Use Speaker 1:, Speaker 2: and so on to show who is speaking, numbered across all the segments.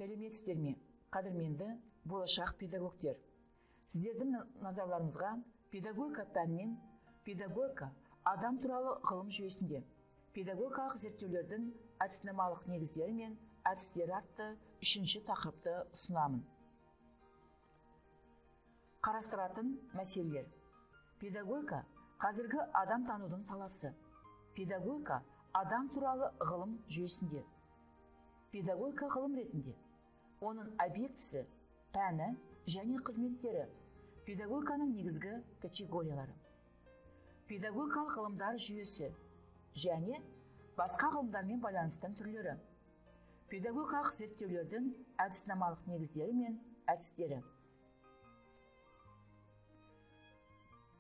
Speaker 1: Сәлеметсіздер ме, қадірменді болашақ педагогтер. Сіздердің назарларыңызға педагогика пәнінен педагогика адам туралы ғылым жүйесінде педагогикалық зерттеулердің әдіснамалық негіздері мен әдістері атты 3-ші тақырыпты ұсынамын. Қарастыратын мәселелер. Педагогика қазіргі адам танудың саласы. Педагогика адам туралы ғылым жүйесінде. Педагогика ғылым ретінде. Оның объектісі, пәні және қызметтері. Педагогиканың негізгі категориялары. Педагогикалық ғылымдар жүйесі және басқа ғылымдармен байланыстың түрлері. Педагогикалық зерттеулердің әдіснамалық негіздері мен әдістері.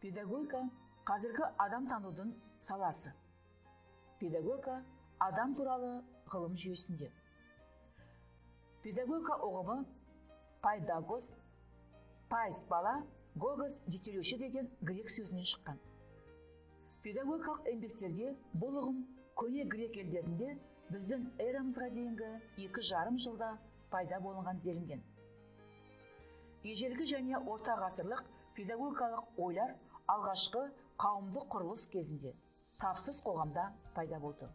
Speaker 1: Педагогика қазіргі адам танудың саласы. Педагогика адам туралы ғылым жүйесінде. Педагогика ұғымы пайдагоз, пайыз бала, гогос жетелеуші деген грек сөзінен шыққан. Педагогикалық еңбектерде бұл ұғым көне грек елдерінде біздің эрамызға дейінгі 2,5 жылда пайда болған делінген. Ежелгі және орта ғасырлық педагогикалық ойлар алғашқы қауымдық құрылыс кезінде тапсыз қоғамда пайда болды.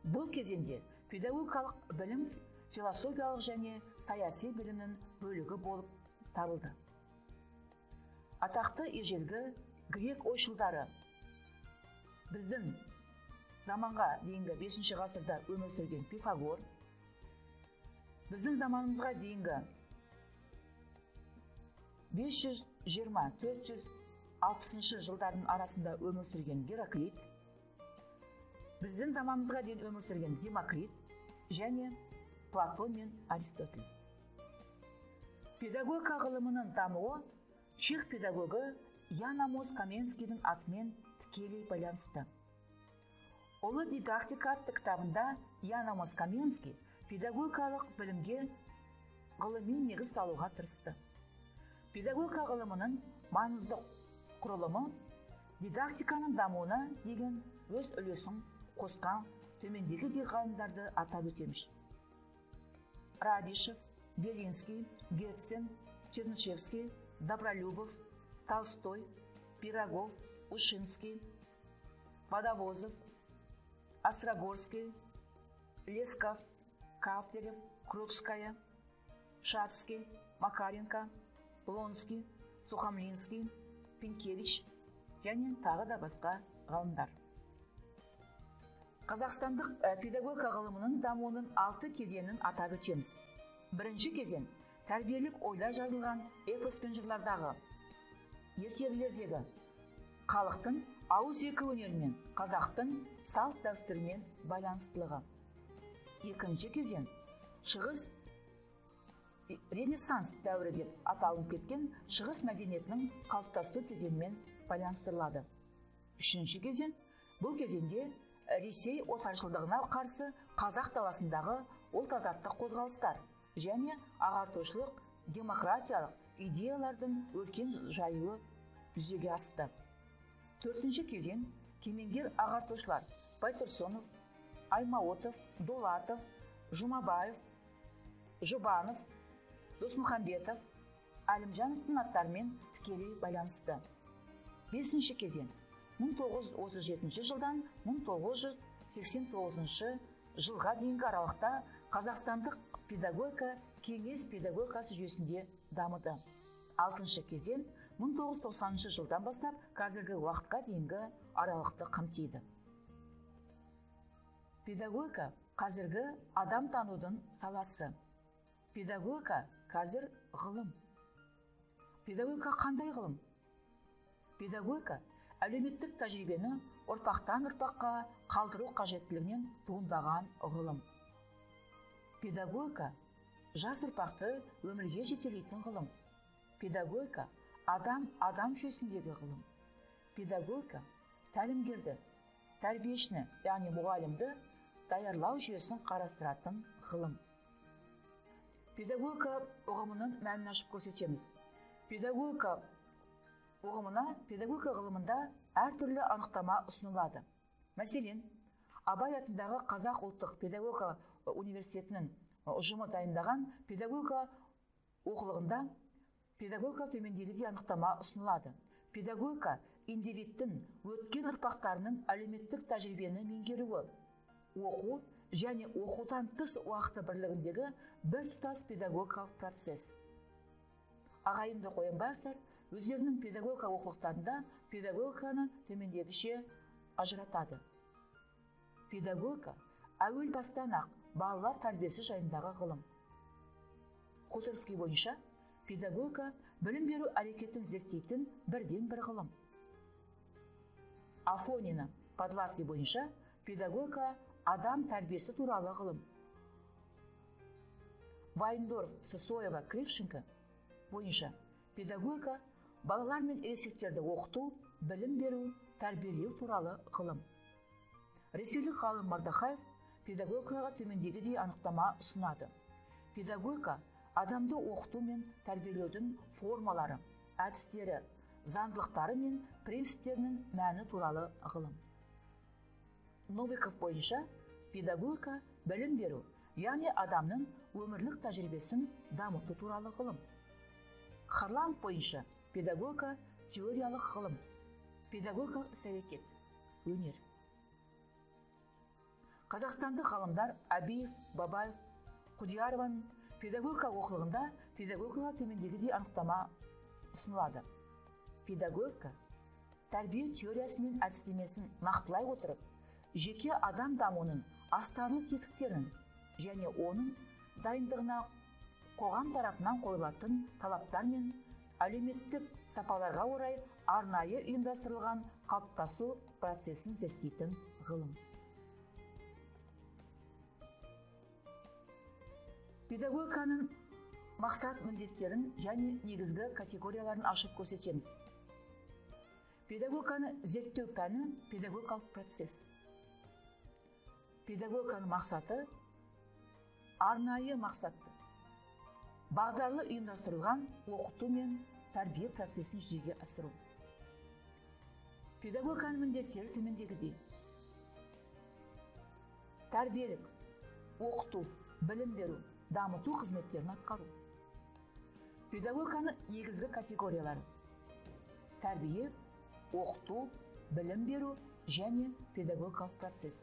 Speaker 1: Бұл кезеңде педагогикалық білім философиялық және саяси білімнің бөлігі болып табылды. Атақты ежелгі грек ойшылдары біздің заманға дейінгі 5-ші ғасырда өмір сүрген Пифагор, біздің заманымызға дейінгі 520-460 жылдардың арасында өмір сүрген Гераклит, біздің заманымызға дейін өмір сүрген Демокрит және Платон мен Аристотель. Педагогика ғылымының дамуы чех педагогы Ян Амос Каменскийдің атымен тікелей байланысты. Ұлы дидактика атты кітабында Ян Амос Каменский педагогикалық білімге ғылыми негіз салуға тырысты. Педагогика ғылымының маңызды құрылымы дидактиканың дамуына деген өз үлесін қосқан төмендегі ғалымдарды атап өтеміз. Радишев, Белинский, Герцен, Чернышевский, Добролюбов, Толстой, Пирогов, Ушинский, Водовозов, Острогорский, Лесков, Кавтерев, Крупская, Шацкий, Макаренко, Блонский, Сухомлинский, Пинкевич және тағы да басқа ғалымдар. Қазақстандық педагогика ғылымының дамуының 6 кезеңін атап өтеміз. Бірінші кезең тәрбиелік ойлар жазылған эпос пен жырлардағы, ертегілердегі халықтың ауыз екі өнерімен, қазақтың салт дәстүрімен байланыстылығы. Екінші кезең шығыс Ренессанс дәуірі деп аталынып кеткен шығыс мәдениетінің қалыптасу кезеңімен байланыстырылады. Үшінші кезең бұл кезеңде Ресей отаршылдығына қарсы қазақ даласындағы ұлт азаттық қозғалыстар және ағартушылық демократиялық идеялардың өркен жаюы жүзеге асты. Төртінші кезең кемеңгер ағартушылар Байтұрсынов, Аймауытов, Дулатов, Жұмабаев, Жұбанов, Досмұхамбетов, Әлімжановтың аттарымен тікелей байланысты. Бесінші кезең 1937 жылдан 1989 жылға дейінгі аралықта қазақстандық педагогика кеңес педагогикасы жүйесінде дамыды. Алтыншы кезең 1990 жылдан бастап қазіргі уақытқа дейінгі аралықты қамтиды. Педагогика қазіргі адам танудың саласы. Педагогика қазір ғылым. Педагогика қандай ғылым? Педагогика әлеуметтік тәжірибені ұрпақтан ұрпаққа қалдыру қажеттілігінен туындаған ғылым. Педагогика жас ұрпақты өмірге жетелейтін ғылым. Педагогика адам жүйесіндегі ғылым. Педагогика тәлімгерді, тәрбиешіні, яғни мұғалімді даярлау жүйесін қарастыратын ғылым. Педагогика ұғымының мәнін ашып көрсетеміз. Педагогика ғылымында әртүрлі анықтама ұсынылады. Мәселен, Абай атындағы Қазақ ұлттық педагогика университетінің ұжымы дайындаған педагогика оқулығында педагогика төмендегідей анықтама ұсынылады. Педагогика индивидтің өткен ұрпақтарының әлеуметтік тәжірибені меңгеруі, оқу және оқудан тыс уақыты бірлігіндегі бір тұтас педагогикалық процесс. Ағайынды Қоянбаевтар өздерінің педагогика оқулықтарында педагогиканы төмендегіше ажыратады. Педагогика әуел бастан ақ балалар тәрбиесі жайындағы ғылым. Хотырский бойынша педагогика білім беру әрекетін зерттейтін бірден бір ғылым. Афонина, Подласки бойынша педагогика адам тәрбиесі туралы ғылым. Вайндорф, Сысоева, Кривченко бойынша педагогика балалар мен ересектерді оқыту, білім беру, тәрбиелеу туралы ғылым. Ресейлік ғалым Мардахаев педагогикаға төмендегідей анықтама ұсынады. Педагогика адамды оқыту мен тәрбиелеудің формалары, әдістері, заңдылықтары мен принциптерінің мәні туралы ғылым. Новиков бойынша педагогика білім беру, яғни адамның өмірлік тәжірибесін дамыту туралы ғылым. Харламов бойынша педагогика теориялық ғылым, педагогикалық іс-әрекет, өнер. Қазақстандық ғалымдар Әбиев, Бабаев, Құдиярованың педагогика оқулығында педагогикаға төмендегідей анықтама ұсынылады. Педагогика тәрбие теориясы мен әдістемесін нақтылай отырып, жеке адам дамуының астарлы тетіктерін және оның дайындығына қоғам тарапынан қойылатын талаптар мен әлеуметтік сапаларға орай арнайы ұйымдастырылған қалыптасу процесін зерттейтін ғылым. Педагогиканың мақсат міндеттерін және негізгі категорияларын ашып көрсетеміз. Педагогиканы зерттеу пәні педагогикалық процесс. Педагогиканың мақсаты арнайы мақсатты, бағдарлы ұйымдастырылған оқыту мен тәрбие процесін жүзеге асыру. Педагогиканың міндеттері төмендегідей: тәрбиелік, оқыту, білім беру, дамыту қызметтерін атқару. Педагогиканың негізгі категориялары: тәрбие, оқыту, білім беру және педагогикалық процесс.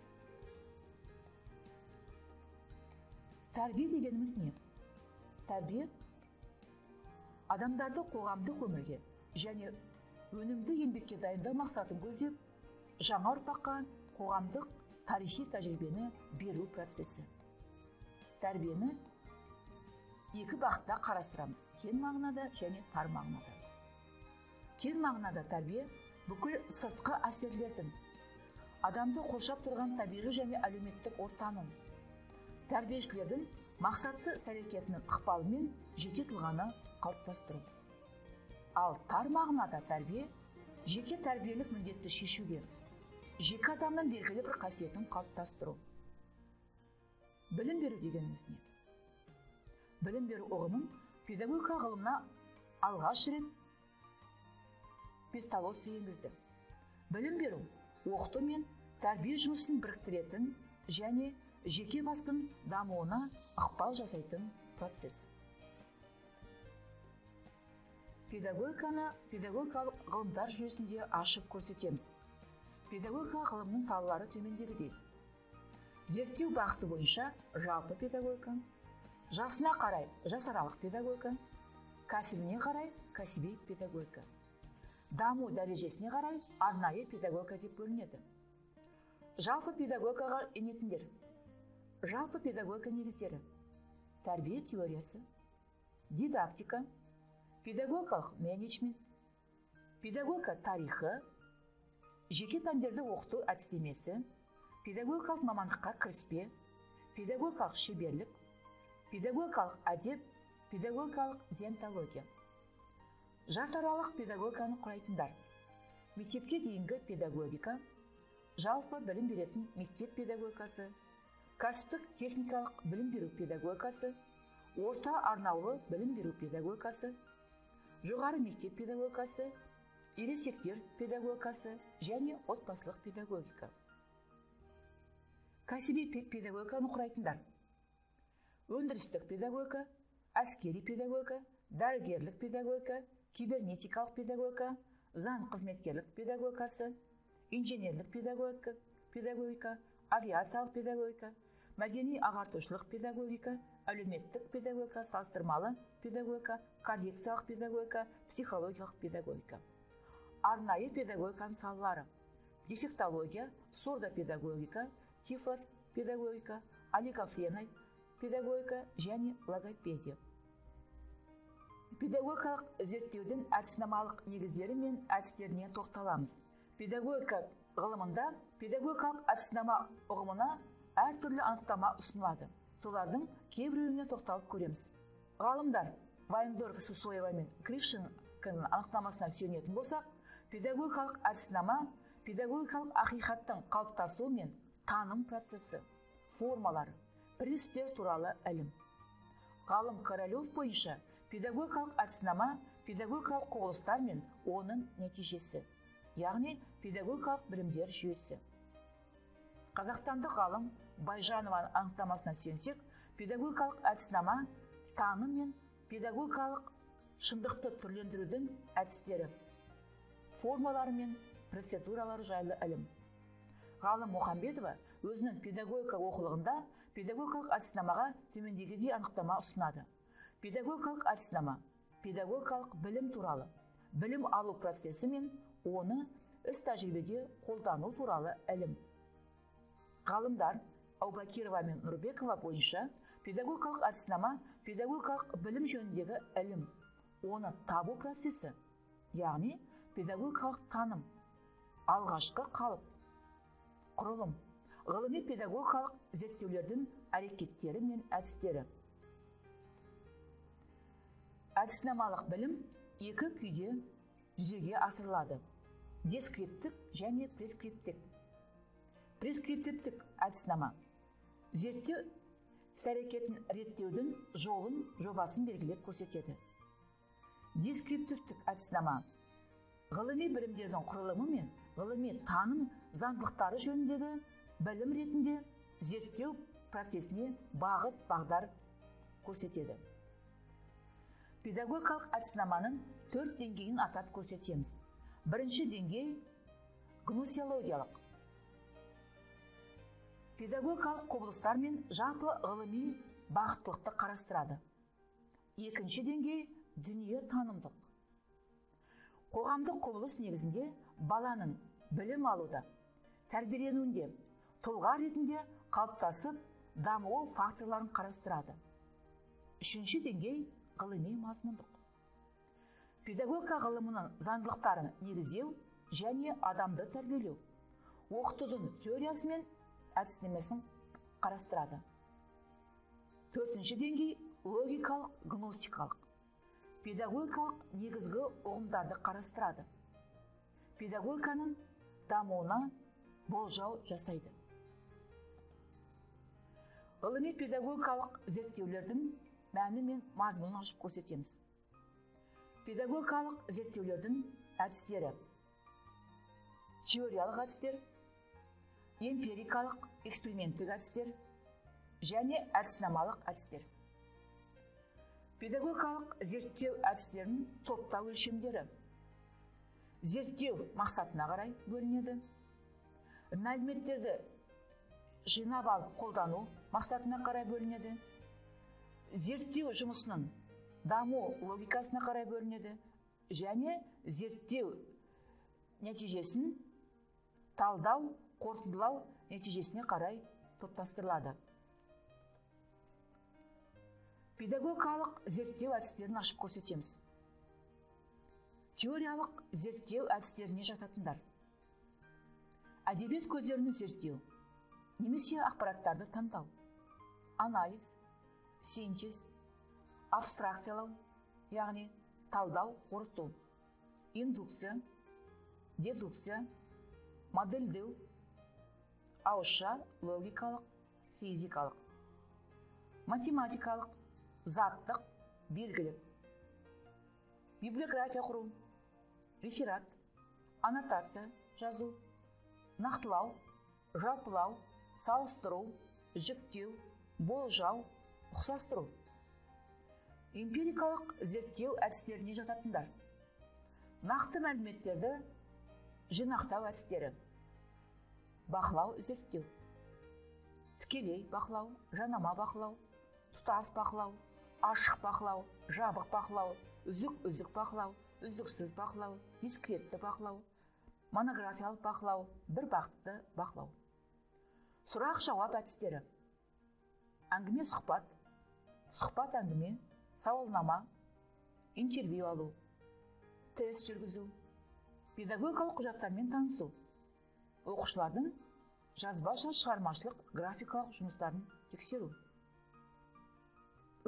Speaker 1: Тәрбие дегеніміз не? Тәрбие адамдарды қоғамдық өмірге және өнімді еңбекке дайындау мақсатын көздеп, жаңа ұрпаққа қоғамдық тарихи тәжірибені беру процесі. Тәрбиені екі бағытта қарастырамыз: кең мағынада және тар мағынада. Кең мағынада тәрбие бүкіл сыртқы әсерлердің, адамды қоршап тұрған табиғи және әлеуметтік ортаның, тәрбиешілердің мақсатты іс-әрекетінің ықпалымен жеке тұлғаны қалыптастыру. Ал тар мағынада тәрбие жеке тәрбиелік міндетті шешуге, жеке адамның белгілі бір қасиетін қалыптастыру. Білім беру дегеніміз не? Білім беру ұғымын педагогика ғылымына алғаш рет Песталоцци енгізді. Білім беру оқыту мен тәрбие жұмысын біріктіретін және жеке бастың дамуына ықпал жасайтын процесс. Педагогиканы педагогикалық ғылымдар жүйесінде ашып көрсетеміз. Педагогика ғылымның салалары төмендегідей: зерттеу бағыты бойынша жалпы педагогика, жасына қарай жасаралық педагогика, кәсібіне қарай кәсіби педагогика, даму дәрежесіне қарай арнайы педагогика деп бөлінеді. Жалпы педагогикаға енетіндер: жалпы педагогика негіздері, тәрбие теориясы, дидактика, педагогикалық менеджмент, педагогика тарихы, жеке пәндерді оқыту әдістемесі, педагогикалық мамандыққа кіріспе, педагогикалық шеберлік, педагогикалық әдеп, педагогикалық диантология. Жас аралық педагогиканы құрайтындар: мектепке дейінгі педагогика, жалпы білім беретін мектеп педагогикасы, кәсіптік техникалық білім беру педагогикасы, орта арнаулы білім беру педагогикасы, жоғары мектеп педагогикасы, ересектер педагогикасы және отбасылық педагогика. Кәсіби педагогиканы құрайтындар: өндірістік педагогика, әскери педагогика, дәрігерлік педагогика, кибернетикалық педагогика, заң қызметкерлік педагогикасы, инженерлік педагогика, авиациялық педагогика, мәдени ағартушылық педагогика, әлеуметтік педагогика, салыстырмалы педагогика, коррекциялық педагогика, психологиялық педагогика. Арнайы педагогиканың салалары: дефектология, сурдопедагогика, тифлопедагогика, олигофрена педагогика және логопедия. Педагогикалық зерттеудің әдіснамалық негіздері мен әдістеріне тоқталамыз. Педагогика ғылымында педагогикалық әдіснама ұғымына әртүрлі анықтама ұсынылады. Солардың кейбіреуіне тоқталып көреміз. Ғалымдар Вайндорф, Сысоева мен Крившенконың анықтамасына сүйенетін болсақ, педагогикалық әдіснама педагогикалық ақиқаттың қалыптасуы мен таным процесі, формалары, принциптер туралы ілім. Ғалым Королев бойынша педагогикалық әдіснама педагогикалық құбылыстар мен оның нәтижесі, яғни педагогикалық білімдер жүйесі. Қазақстандық ғалым Байжанованың анықтамасына сүйенсек, педагогикалық әдіснама таным мен педагогикалық шындықты түрлендірудің әдістері, формалары мен процедуралары жайлы ілім. Ғалым Мұхамбетова өзінің педагогика оқулығында педагогикалық әдіснамаға төмендегідей анықтама ұсынады. Педагогикалық әдіснама педагогикалық білім туралы, білім алу процесі мен оны іс тәжірибеде қолдану туралы ілім. Ғалымдар Аубакирова мен Нұрбекова бойынша педагогикалық әдіснама педагогикалық білім жөніндегі ілім, оны табу процесі, яғни педагогикалық таным, алғашқы қалып, құрылым, ғылыми педагогикалық зерттеулердің әрекеттері мен әдістері. Әдіснамалық білім екі күйде жүзеге асырылады: дескриптік және прескриптік. Прескриптивтік әдіснама зерттеу іс-әрекетін реттеудің жолын, жобасын белгілеп көрсетеді. Дескриптивтік әдіснама ғылыми білімдердің құрылымы мен ғылыми таным заңдылықтары жөніндегі білім ретінде зерттеу процесіне бағыт-бағдар көрсетеді. Педагогикалық әдіснаманың 4 деңгейін атап көрсетеміз. Бірінші деңгей гносеологиялық. Педагогикалық құбылыстар мен жалпы ғылыми бағыттылықты қарастырады. Екінші деңгей дүние танымдық. Қоғамдық құбылыс негізінде баланың білім алуда, тәрбиеленуінде, тұлға ретінде қалыптасып, дамуы факторларын қарастырады. Үшінші деңгей ғылыми мазмұндық. Педагогика ғылымының заңдылықтарын негіздеу және адамды тәрбиелеу, оқытудың теориясы мен әдіснамасын қарастырады. Төртінші деңгей логикалық гностикалық. Педагогикалық негізгі ұғымдарды қарастырады. Педагогиканың дамуына болжау жасайды. Ғылыми педагогикалық зерттеулердің мәні мен мазмұнын ашып көрсетеміз. Педагогикалық зерттеулердің әдістері: теориялық әдістер, эмпирикалық эксперименттік әдістер және әдіснамалық әдістер. Педагогикалық зерттеу әдістерінің топтау өлшемдері: зерттеу мақсатына қарай бөлінеді, мәліметтерді жинап алып қолдану мақсатына қарай бөлінеді, зерттеу жұмысының даму логикасына қарай бөлінеді және зерттеу нәтижесін талдау, қорытындылау нәтижесіне қарай топтастырылады. Педагогикалық зерттеу әдістерін ашып көрсетеміз. Теориялық зерттеу әдістеріне жататындар: әдебиет көздерін зерттеу, немесе ақпараттарды таңдау, анализ, синтез, абстракциялау, яғни талдау, қорыту, индукция, дедукция, модельдеу, ауызша, логикалық, физикалық, математикалық, заттық, белгілік, библиография құру, реферат, аннотация жазу, нақтылау, жалпылау, салыстыру, жіктеу, болжау, ұқсастыру. Эмпирикалық зерттеу әдістеріне жататындар. Нақты мәліметтерді жинақтау әдістері. Бақылау, зерттеу. Тікелей бақылау, жанама бақылау, тұтас бақылау, ашық бақылау, жабық бақылау, үзік бақылау, үздіксіз бақылау, дискретті бақылау, монографиялық бақылау, бір бағытты бақылау. Сұрақ жауап әдістері. Әңгіме сұхбат, сұхбат әңгіме, сауалнама, интервью алу, тест жүргізу, педагогикалық құжаттармен танысу, оқушылардың жазбаша шығармашылық графикалық жұмыстарын тексеру.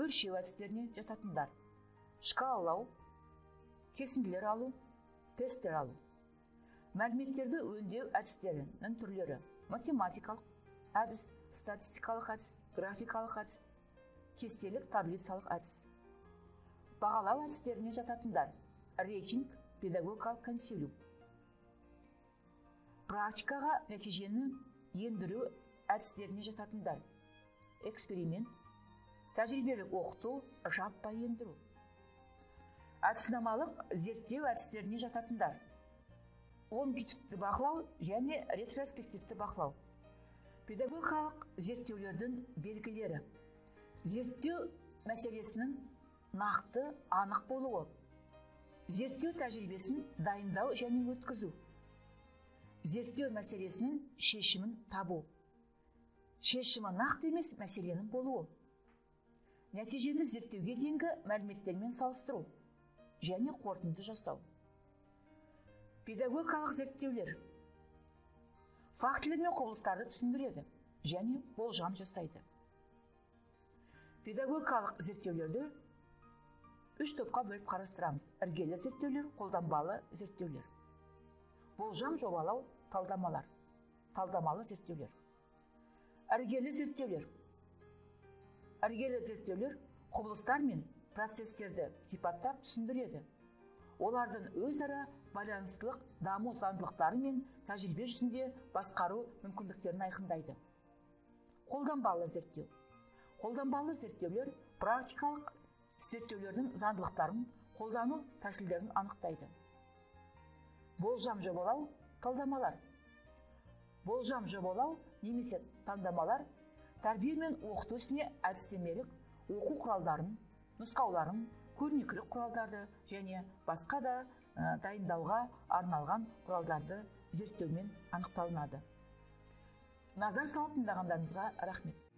Speaker 1: Өлшеу әдістеріне жататындар. Шкалалау, кесінділер алу, тесттер алу. Мәліметтерді өңдеу әдістерінің түрлері. Математикалық әдіс, статистикалық әдіс, графикалық әдіс, кестелік таблицалық әдіс. Бағалау әдістеріне жататындар. Рейтинг, педагогикалық консилиум. Практикаға нәтижені ендіру әдістеріне жататындар. Эксперимент, тәжірибелік оқыту, жаппай ендіру. Әдіснамалық зерттеу әдістеріне жататындар. Лонгитивті бақылау және ретроспективті бақылау. Педагогикалық зерттеулердің белгілері. Зерттеу мәселесінің нақты, анық болуы. Зерттеу тәжірибесін дайындау және өткізу. Зерттеу мәселесінің шешімін табу. Шешімі нақты емес мәселенің болуы. Нәтижені зерттеуге дейінгі мәліметтермен салыстыру және қорытынды жасау. Педагогикалық зерттеулер фактілер мен құбылыстарды түсіндіреді және болжам жасайды. Педагогикалық зерттеулерді үш топқа бөліп қарастырамыз. Іргелі зерттеулер, қолданбалы зерттеулер. Болжам, жобалау, талдамалар. Талдамалы зерттеулер. Іргелі зерттеулер. Іргелі зерттеулер құбылыстар мен процестерді сипаттап түсіндіреді. Олардың өзара байланыстылық даму заңдылықтары мен тәжірибе жүзінде басқару мүмкіндіктерін айқындайды. Қолданбалы зерттеу. Қолданбалы зерттеулер практикалық зерттеулердің заңдылықтарын қолдану тәсілдерін анықтайды. Болжам, жобалау, талдамалар. Болжам, жобалау немесе таңдамалар тәрбие мен оқыту ісіне әдістемелік оқу құралдарын, нұсқауларын, көрнекілік құралдарды және басқа да дайындауға арналған құралдарды зерттеумен анықталынады. Назар салып тыңдағандарыңызға рахмет.